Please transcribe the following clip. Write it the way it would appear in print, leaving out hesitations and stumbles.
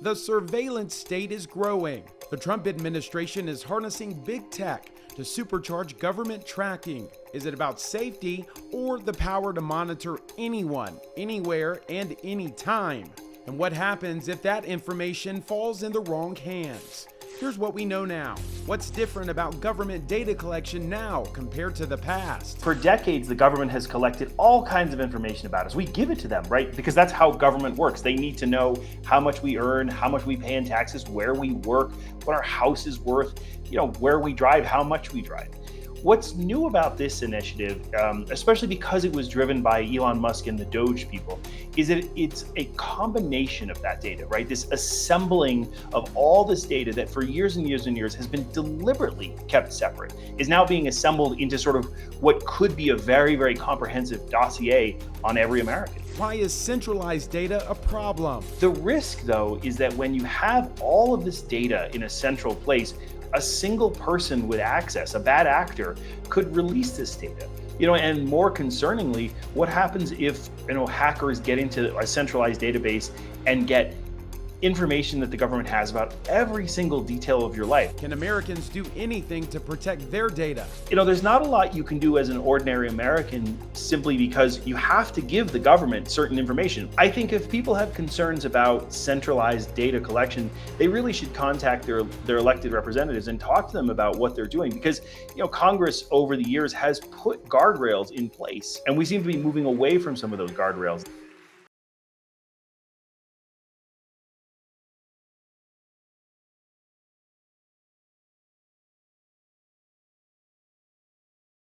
The surveillance state is growing. The Trump administration is harnessing big tech to supercharge government tracking. Is it about safety or the power to monitor anyone, anywhere, and anytime? And what happens if that information falls in the wrong hands? Here's what we know now. What's different about government data collection now compared to the past? For decades, the government has collected all kinds of information about us. We give it to them, right? Because that's how government works. They need to know how much we earn, how much we pay in taxes, where we work, what our house is worth, where we drive, how much we drive. What's new about this initiative, especially because it was driven by Elon Musk and the Doge people, is that it's a combination of that data, right? This assembling of all this data that for years and years and years has been deliberately kept separate, is now being assembled into sort of what could be a very, very comprehensive dossier on every American. Why is centralized data a problem? The risk, though, is that when you have all of this data in a central place, a single person with access, a bad actor, could release this data. And more concerningly, what happens if hackers get into a centralized database and get information that the government has about every single detail of your life? Can Americans do anything to protect their data? There's not a lot you can do as an ordinary American simply because you have to give the government certain information. I think if people have concerns about centralized data collection, they really should contact their elected representatives and talk to them about what they're doing, because Congress over the years has put guardrails in place, and we seem to be moving away from some of those guardrails.